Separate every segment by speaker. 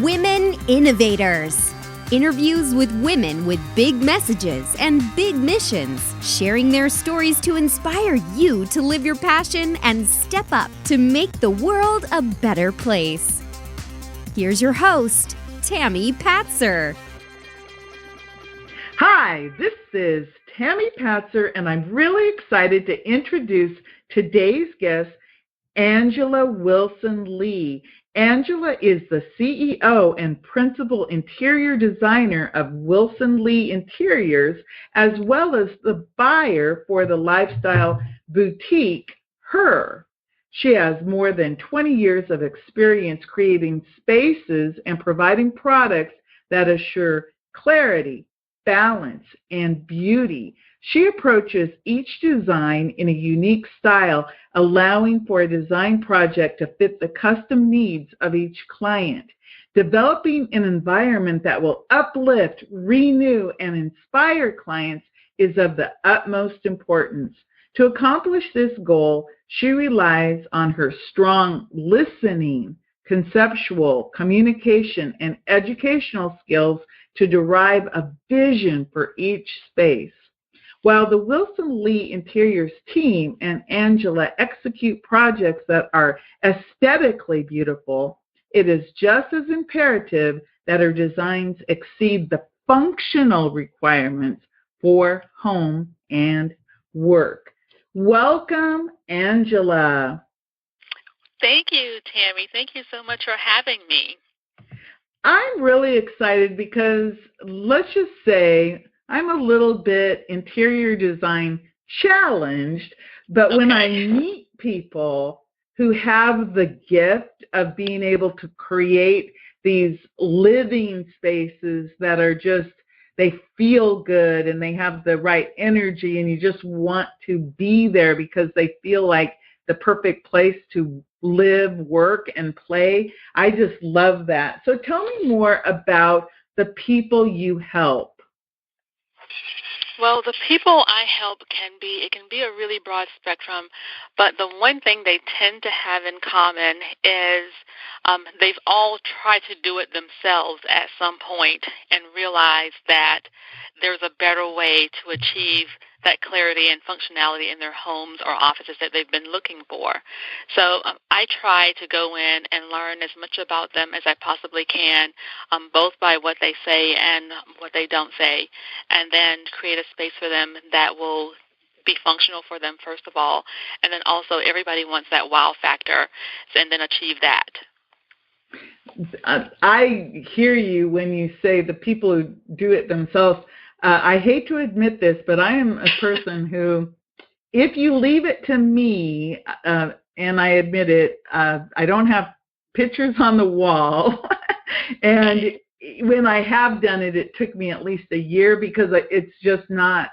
Speaker 1: Women Innovators. Interviews with women with big messages and big missions, sharing their stories to inspire you to live your passion and step up to make the world a better place. Here's your host, Tammy Patzer.
Speaker 2: Hi, this is Tammy Patzer, and I'm really excited to introduce today's guest, Angela Wilson Lee. Angela is the CEO and principal interior designer of Wilson Lee Interiors, as well as the buyer for the lifestyle boutique, Her. She has more than 20 years of experience creating spaces and providing products that assure clarity, balance, and beauty. She approaches each design in a unique style, allowing for a design project to fit the custom needs of each client. Developing an environment that will uplift, renew, and inspire clients is of the utmost importance. To accomplish this goal, she relies on her strong listening, conceptual, communication, and educational skills to derive a vision for each space. While the Wilson Lee Interiors team and Angela execute projects that are aesthetically beautiful, it is just as imperative that her designs exceed the functional requirements for home and work. Welcome, Angela.
Speaker 3: Thank you, Tammy. Thank you so much for having me.
Speaker 2: I'm really excited because let's just say I'm a little bit interior design challenged, but when I meet people who have the gift of being able to create these living spaces that are just, they feel good and they have the right energy and you just want to be there because they feel like the perfect place to live, work, and play. I just love that. So tell me more about the people you help.
Speaker 3: Well, the people I help can be a really broad spectrum, but the one thing they tend to have in common is they've all tried to do it themselves at some point and realized that there's a better way to achieve that clarity and functionality in their homes or offices that they've been looking for. So I try to go in and learn as much about them as I possibly can, both by what they say and what they don't say, and then create a space for them that will be functional for them, first of all, and then also everybody wants that wow factor, and then achieve that.
Speaker 2: I hear you when you say the people who do it themselves. I hate to admit this, but I am a person who, if you leave it to me, and I admit it, I don't have pictures on the wall. And when I have done it, it took me at least a year because it's just not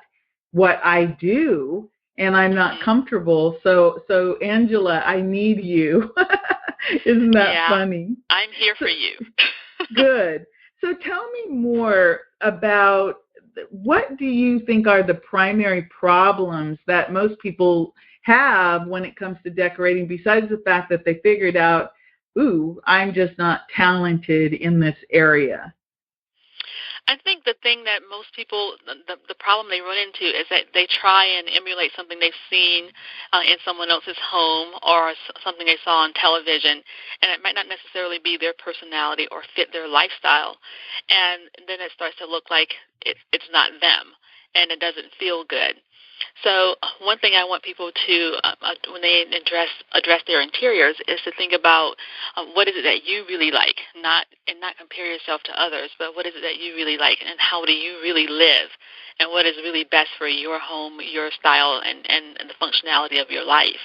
Speaker 2: what I do, and I'm not comfortable. So Angela, I need you. Isn't that funny?
Speaker 3: I'm here for you.
Speaker 2: Good. So tell me more about what do you think are the primary problems that most people have when it comes to decorating, besides the fact that they figured out, I'm just not talented in this area?
Speaker 3: I think the thing that most people, the problem they run into is that they try and emulate something they've seen in someone else's home or something they saw on television, and it might not necessarily be their personality or fit their lifestyle. And then it starts to look like it's not them, and it doesn't feel good. So one thing I want people to, when they address their interiors, is to think about what is it that you really like, not compare yourself to others, but what is it that you really like, and how do you really live, and what is really best for your home, your style, and the functionality of your life.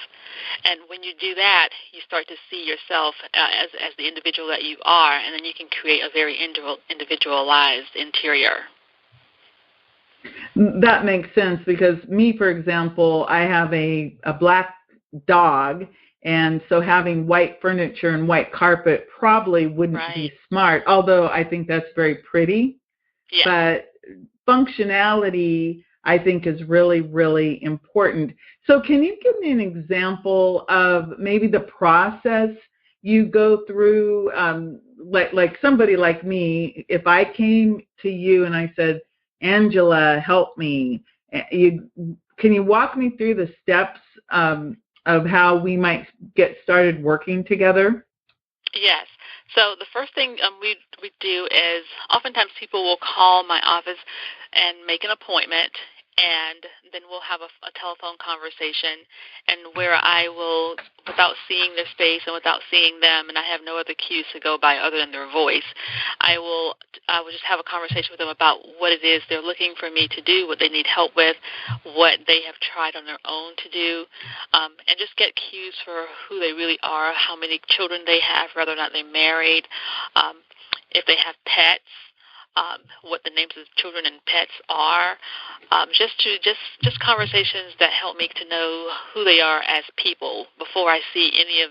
Speaker 3: And when you do that, you start to see yourself as the individual that you are, and then you can create a very individualized interior.
Speaker 2: That makes sense because me, for example, I have a black dog, and so having white furniture and white carpet probably wouldn't be smart, although I think that's very pretty. Yeah. But functionality, I think, is really, really important. So can you give me an example of maybe the process you go through, like somebody like me, if I came to you and I said, Angela, help me, can you walk me through the steps of how we might get started working together?
Speaker 3: Yes. So the first thing we do is oftentimes people will call my office and make an appointment, and then we'll have a telephone conversation, and where I will, without seeing their space and without seeing them, and I have no other cues to go by other than their voice, I will just have a conversation with them about what it is they're looking for me to do, what they need help with, what they have tried on their own to do, and just get cues for who they really are, how many children they have, whether or not they're married, if they have pets, what the names of children and pets are, just conversations that help me to know who they are as people before I see any of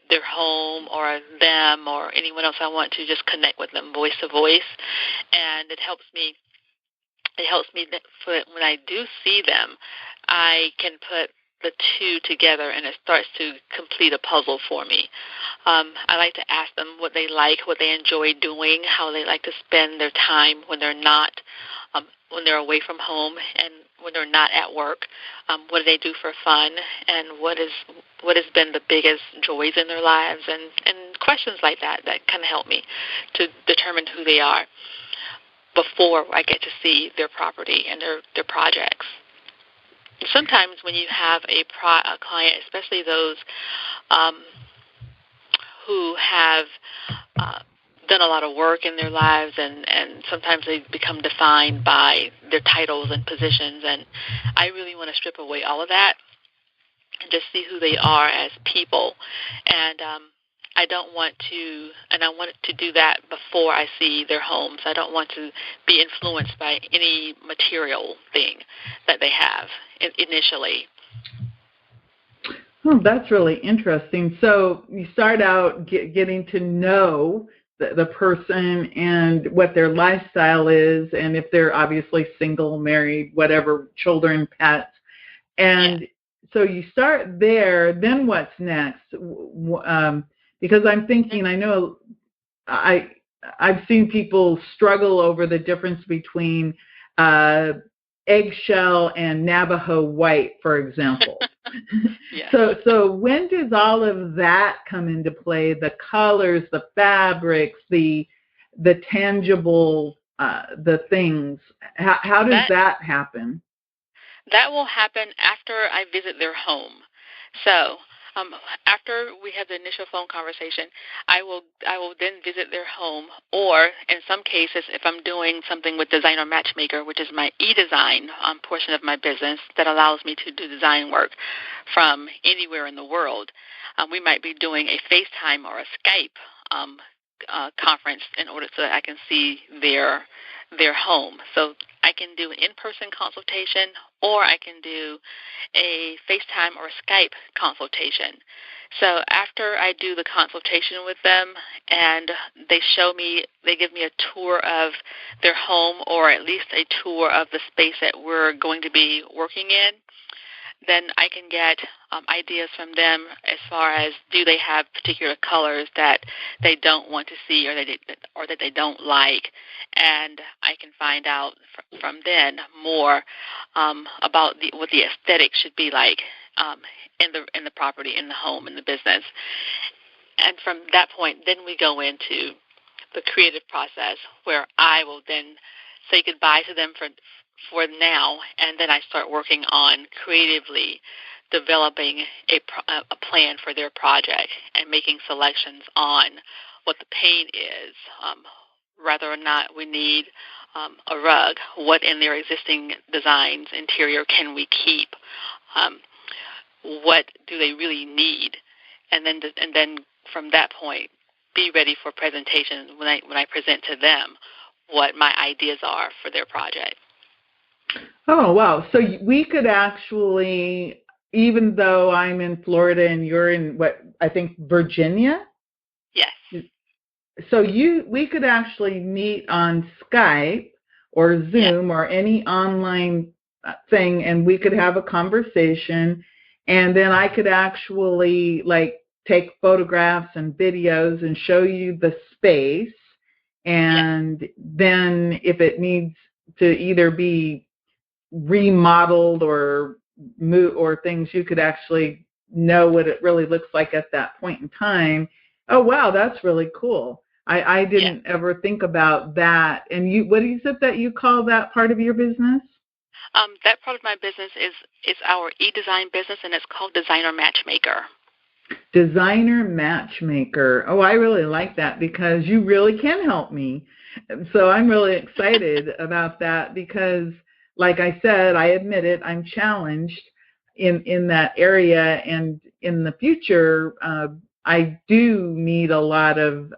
Speaker 3: their home or them or anyone else. I want to just connect with them voice to voice, and it helps me. That when I do see them, I can put the two together, and it starts to complete a puzzle for me. I like to ask them what they like, what they enjoy doing, how they like to spend their time when they're not, when they're away from home and when they're not at work. What do they do for fun, and what has been the biggest joys in their lives, and questions like that kind of help me to determine who they are before I get to see their property and their projects. Sometimes when you have a client, especially those who have done a lot of work in their lives, and sometimes they become defined by their titles and positions, and I really want to strip away all of that and just see who they are as people. And I want to do that before I see their homes. I don't want to be influenced by any material thing that they have initially.
Speaker 2: Oh, that's really interesting. So you start out getting to know the person and what their lifestyle is, and if they're obviously single, married, whatever, children, pets. And so you start there. Then what's next? Because I'm thinking, I know I've seen people struggle over the difference between eggshell and Navajo white, for example.
Speaker 3: Yes.
Speaker 2: So when does all of that come into play? The colors, the fabrics, the tangible, the things. How does that happen?
Speaker 3: That will happen after I visit their home. So after we have the initial phone conversation, I will then visit their home, or in some cases, if I'm doing something with Designer Matchmaker, which is my e-design portion of my business that allows me to do design work from anywhere in the world, we might be doing a FaceTime or a Skype conference in order so that I can see their home. So I can do an in-person consultation, or I can do a FaceTime or a Skype consultation. So after I do the consultation with them and they give me a tour of their home, or at least a tour of the space that we're going to be working in, then I can get ideas from them as far as, do they have particular colors that they don't want to see or that they don't like, and I can find out from then more about what the aesthetic should be like in the property, in the home, in the business. And from that point, then we go into the creative process, where I will then say goodbye to them for now, and then I start working on creatively developing a plan for their project and making selections on what the paint is, whether or not we need a rug, what in their existing designs, interior, can we keep, what do they really need, and then from that point, be ready for presentation when I present to them what my ideas are for their project.
Speaker 2: Oh, wow. So we could actually, even though I'm in Florida and you're in, Virginia?
Speaker 3: Yes.
Speaker 2: So we could actually meet on Skype or Zoom or any online thing, and we could have a conversation, and then I could actually take photographs and videos and show you the space. And then if it needs to either be remodeled or move or things, you could actually know what it really looks like at that point in time. Oh, wow, that's really cool. I didn't ever think about that. And you, what is it that you call that part of your business?
Speaker 3: That part of my business is our e-design business, and it's called Designer Matchmaker.
Speaker 2: Designer Matchmaker. Oh, I really like that because you really can help me. So I'm really excited about that because, like I said, I admit it, I'm challenged in that area. And in the future, I do need a lot of,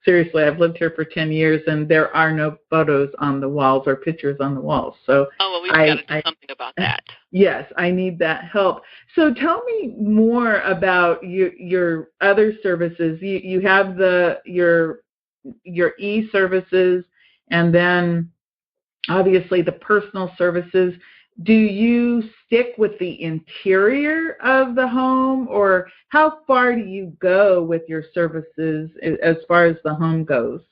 Speaker 2: seriously, I've lived here for 10 years and there are no photos on the walls or pictures on the walls. So
Speaker 3: we've got to do something about that.
Speaker 2: Yes, I need that help. So tell me more about your other services. You have your e-services and then obviously the personal services. Do you stick with the interior of the home, or how far do you go with your services as far as the home goes?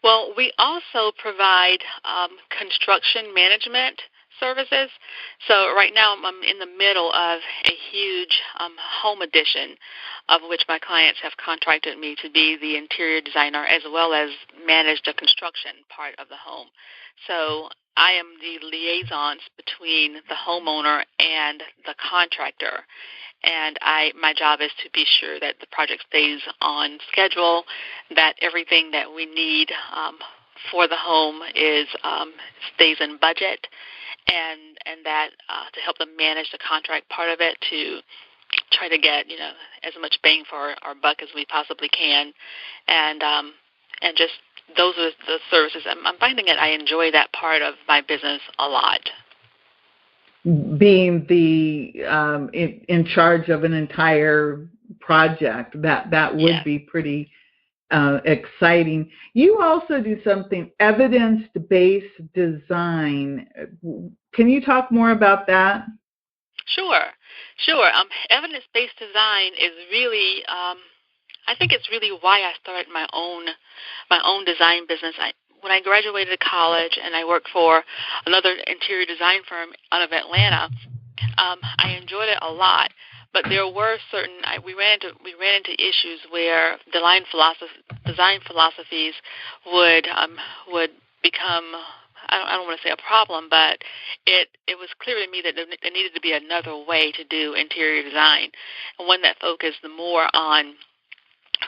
Speaker 3: Well, we also provide construction management services. So right now I'm in the middle of a huge home addition, of which my clients have contracted me to be the interior designer as well as manage the construction part of the home. So I am the liaisons between the homeowner and the contractor. And my job is to be sure that the project stays on schedule, that everything that we need for the home stays in budget, and that to help them manage the contract part of it, to try to get as much bang for our buck as we possibly can, and just those are the services. I'm finding that I enjoy that part of my business a lot.
Speaker 2: Being the in charge of an entire project, that would be pretty exciting. You also do something, evidence-based design. Can you talk more about that?
Speaker 3: Sure. Evidence-based design is really, I think it's really why I started my own design business. When I graduated college and I worked for another interior design firm out of Atlanta, I enjoyed it a lot. But there were we ran into issues where design philosophies would become, I don't want to say a problem, but it was clear to me that there needed to be another way to do interior design, and one that focused more on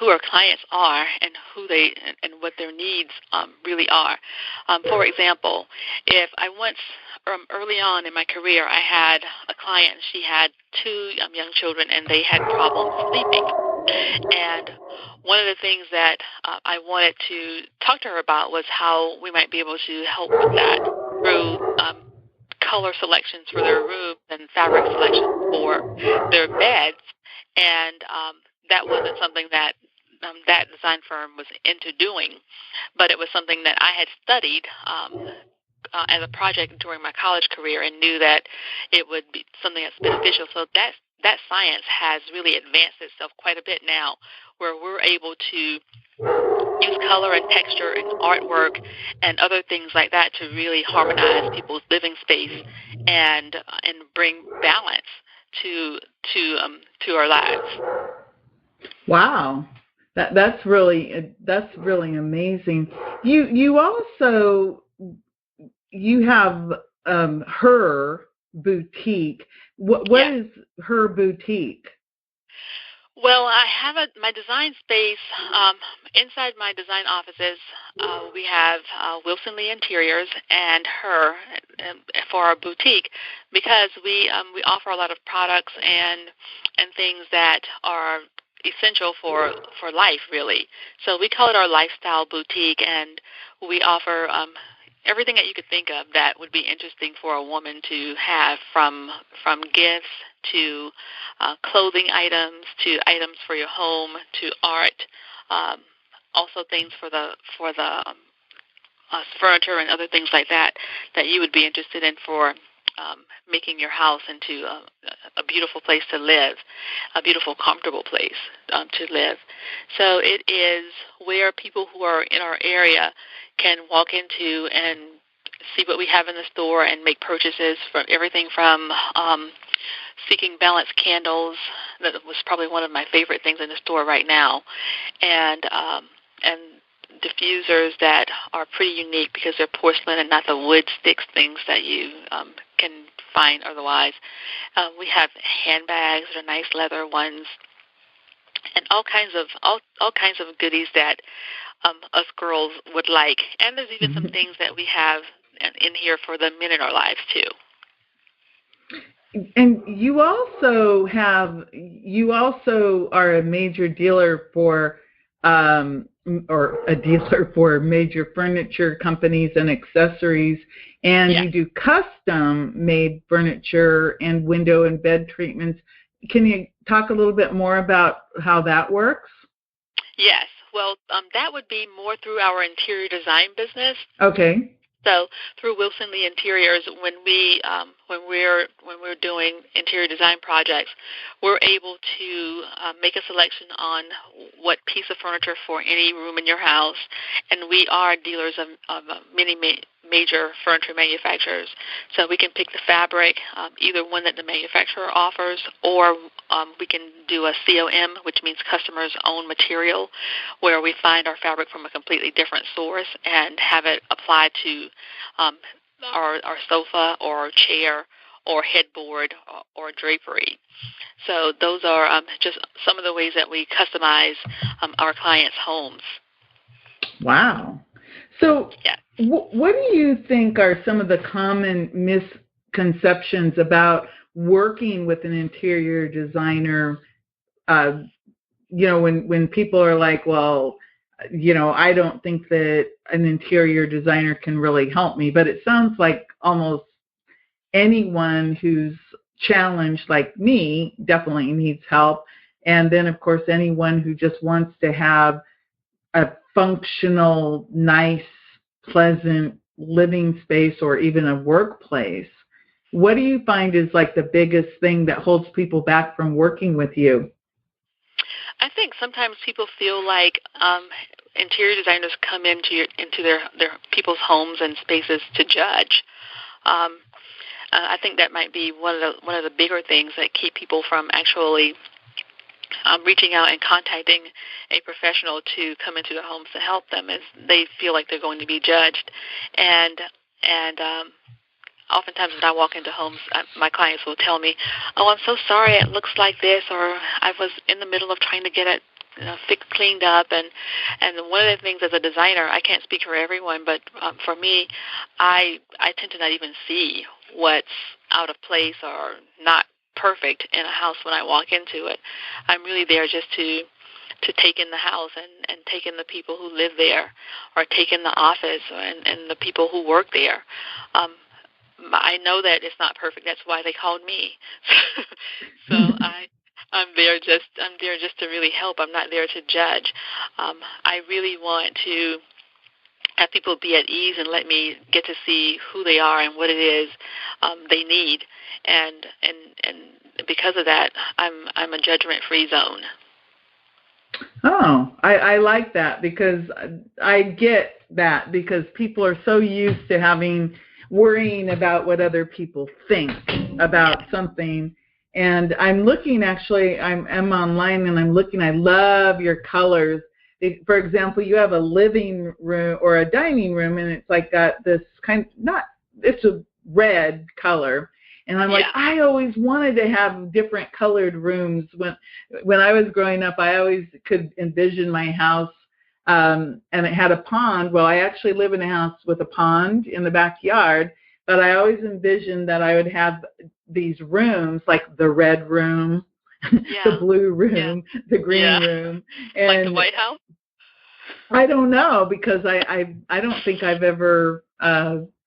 Speaker 3: who our clients are and and what their needs really are. For example, if I once early on in my career, I had a client. She had two young children, and they had problems sleeping. And one of the things that I wanted to talk to her about was how we might be able to help with that through color selections for their rooms and fabric selections for their beds. And that wasn't something that that design firm was into doing, but it was something that I had studied as a project during my college career and knew that it would be something that's beneficial. So that science has really advanced itself quite a bit now, where we're able to use color and texture and artwork and other things like that to really harmonize people's living space and bring balance to our lives.
Speaker 2: Wow. That's really amazing. You also have Her Boutique. What is Her Boutique?
Speaker 3: Well, I have my design space inside my design offices. We have Wilson Lee Interiors and Her for our boutique, because we offer a lot of products and things that are essential for life, really. So we call it our lifestyle boutique, and we offer everything that you could think of that would be interesting for a woman to have, from gifts to clothing items to items for your home to art, also things for the furniture and other things like that you would be interested in for making your house into a beautiful place to live, a beautiful, comfortable place to live. So it is where people who are in our area can walk into and see what we have in the store and make purchases from everything from Seeking Balance candles. That was probably one of my favorite things in the store right now, and diffusers that are pretty unique because they're porcelain and not the wood sticks things that you can find otherwise. We have handbags, that are nice leather ones, and all kinds of goodies that us girls would like. And there's even some things that we have in here for the men in our lives too.
Speaker 2: And you also are a major dealer for or a dealer for major furniture companies and accessories, and you do custom-made furniture and window and bed treatments. Can you talk a little bit more about how that works?
Speaker 3: Yes. Well, that would be more through our interior design business.
Speaker 2: Okay.
Speaker 3: So through Wilson Lee Interiors, when we're doing interior design projects, we're able to make a selection on what piece of furniture for any room in your house, and we are dealers of many major furniture manufacturers. So we can pick the fabric, either one that the manufacturer offers, or we can do a COM, which means customer's own material, where we find our fabric from a completely different source and have it applied to our sofa or chair or headboard or drapery. So those are just some of the ways that we customize our clients' homes.
Speaker 2: Wow. So what do you think are some of the common misconceptions about working with an interior designer? When people are like, well, I don't think that an interior designer can really help me. But it sounds like almost anyone who's challenged like me definitely needs help. And then, of course, anyone who just wants to have a functional, nice, pleasant living space or even a workplace. What do you find is like the biggest thing that holds people back from working with you?
Speaker 3: I think sometimes people feel like interior designers come into their people's homes and spaces to judge. I think that might be one of the bigger things that keep people from actually reaching out and contacting a professional to come into their homes to help them, is they feel like they're going to be judged. And oftentimes when I walk into homes, my clients will tell me, "Oh, I'm so sorry, it looks like this," or "I was in the middle of trying to get it fixed, cleaned up." And one of the things as a designer, I can't speak for everyone, but for me, I tend to not even see what's out of place or not perfect in a house when I walk into it. I'm really there just to take in the house and take in the people who live there, or take in the office and the people who work there. I know that it's not perfect. That's why they called me. So I'm there just to really help. I'm not there to judge. I really want to have people be at ease and let me get to see who they are and what it is they need. And because of that, I'm a judgment-free zone.
Speaker 2: Oh, I like that, because I get that, because people are so used to worrying about what other people think about something. And I'm looking, actually, I'm online and I'm looking, I love your colors. For example, you have a living room or a dining room, and it's like got this it's a red color. And I'm like, I always wanted to have different colored rooms. When I was growing up, I always could envision my house, and it had a pond. Well, I actually live in a house with a pond in the backyard, but I always envisioned that I would have these rooms, like the red room, the blue room, the green room. And
Speaker 3: like the White House?
Speaker 2: I don't know, because I don't think I've ever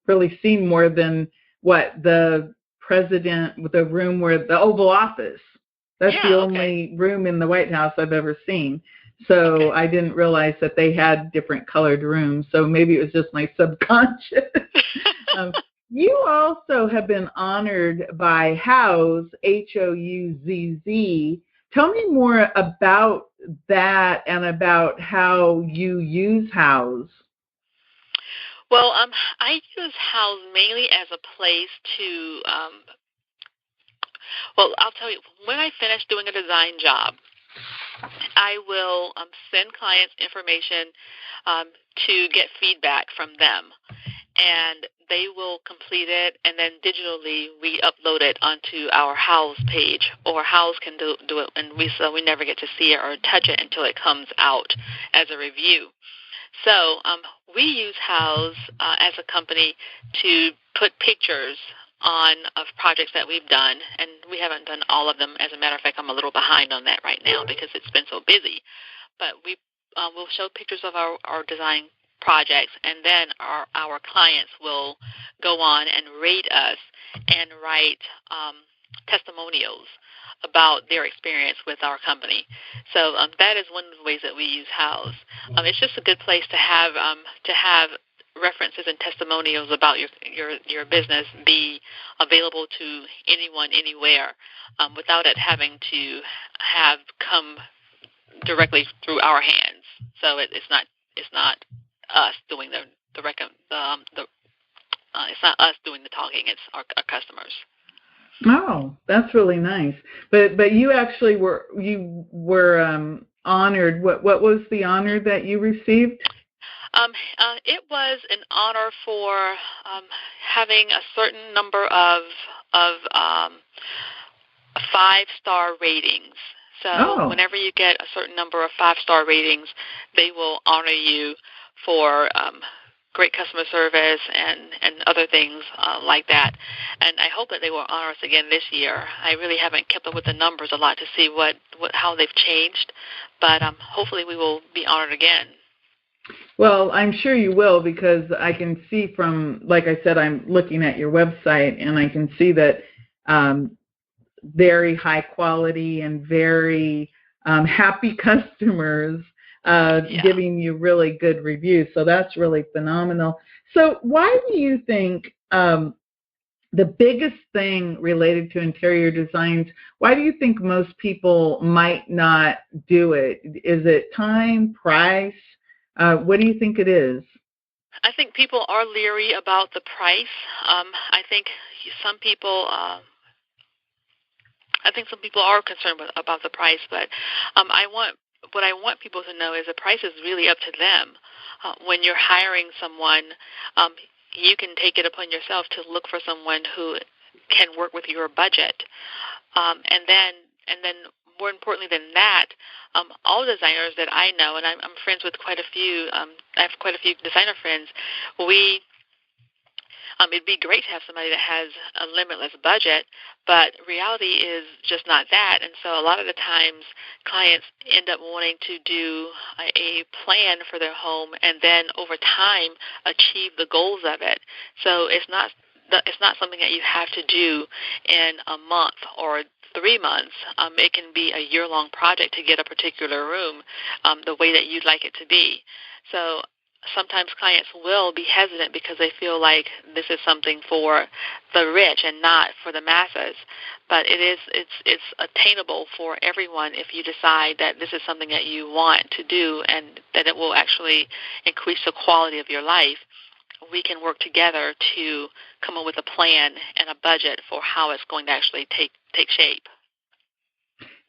Speaker 2: really seen more than the president with the room where the Oval Office. That's the only room in the White House I've ever seen. So I didn't realize that they had different colored rooms. So maybe it was just my subconscious. You also have been honored by Houzz, Houzz. Tell me more about that and about how you use Houzz.
Speaker 3: Well, I use House mainly as a place to, well, I'll tell you, when I finish doing a design job, I will send clients information to get feedback from them, and they will complete it, and then digitally we upload it onto our House page, or House can do it, and we never get to see it or touch it until it comes out as a review. So we use House as a company to put pictures on of projects that we've done, and we haven't done all of them. As a matter of fact, I'm a little behind on that right now because it's been so busy. But we will show pictures of our design projects, and then our clients will go on and rate us and write testimonials about their experience with our company. So that is one of the ways that we use House. It's just a good place to have references and testimonials about your business be available to anyone, anywhere, without it having to have come directly through our hands. So it's not us doing it's not us doing the talking. It's our customers.
Speaker 2: Oh, that's really nice. But you actually were honored. What was the honor that you received?
Speaker 3: It was an honor for having a certain number of 5-star ratings. So whenever you get a certain number of 5-star ratings, they will honor you for great customer service and other things like that. And I hope that they will honor us again this year. I really haven't kept up with the numbers a lot to see how they've changed, but hopefully we will be honored again.
Speaker 2: Well, I'm sure you will, because I can see from, like I said, I'm looking at your website, and I can see that very high quality and very happy customers giving you really good reviews. So that's really phenomenal. So why do you think the biggest thing related to interior designs, why do you think most people might not do it? Is it time, price? What do you think it is?
Speaker 3: I think people are leery about the price. I think some people are concerned about the price, but what I want people to know is the price is really up to them. When you're hiring someone, you can take it upon yourself to look for someone who can work with your budget, and then more importantly than that, all designers that I know, and I'm friends with quite a few. I have quite a few designer friends. It'd be great to have somebody that has a limitless budget, but reality is just not that. And so a lot of the times clients end up wanting to do a plan for their home and then over time achieve the goals of it. So it's not something that you have to do in a month or 3 months. It can be a year-long project to get a particular room the way that you'd like it to be. So sometimes clients will be hesitant because they feel like this is something for the rich and not for the masses. But it's attainable for everyone if you decide that this is something that you want to do and that it will actually increase the quality of your life. We can work together to come up with a plan and a budget for how it's going to actually take shape.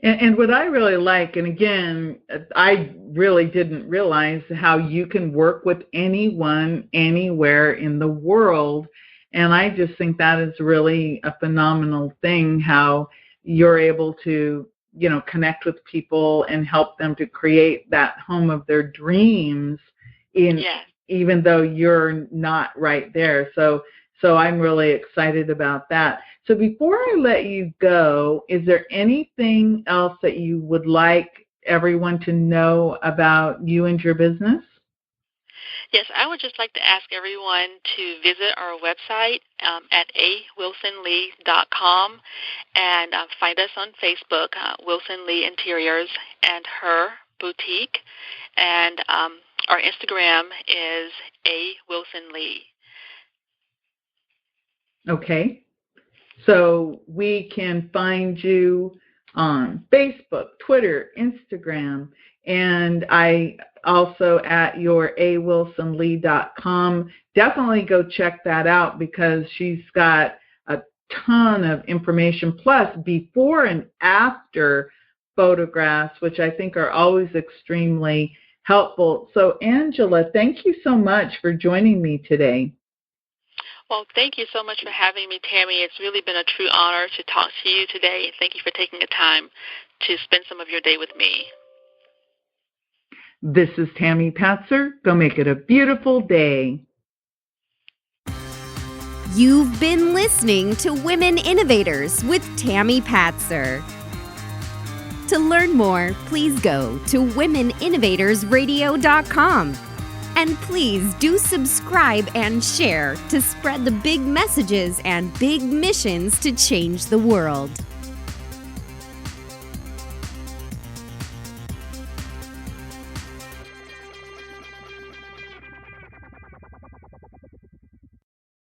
Speaker 2: And what I really like, and again, I really didn't realize how you can work with anyone, anywhere in the world. And I just think that is really a phenomenal thing, how you're able to, connect with people and help them to create that home of their dreams even though you're not right there. So I'm really excited about that. So before I let you go, is there anything else that you would like everyone to know about you and your business?
Speaker 3: Yes, I would just like to ask everyone to visit our website at awilsonlee.com and find us on Facebook, Wilson Lee Interiors and Her Boutique, and our Instagram is awilsonlee.
Speaker 2: Okay? So we can find you on Facebook, Twitter, Instagram, and I also at your awilsonlee.com. Definitely go check that out because she's got a ton of information, plus before and after photographs, which I think are always extremely helpful. So Angela, thank you so much for joining me today.
Speaker 3: Well, thank you so much for having me, Tammy. It's really been a true honor to talk to you today. Thank you for taking the time to spend some of your day with me.
Speaker 2: This is Tammy Patzer. Go make it a beautiful day.
Speaker 1: You've been listening to Women Innovators with Tammy Patzer. To learn more, please go to womeninnovatorsradio.com. And please do subscribe and share to spread the big messages and big missions to change the world.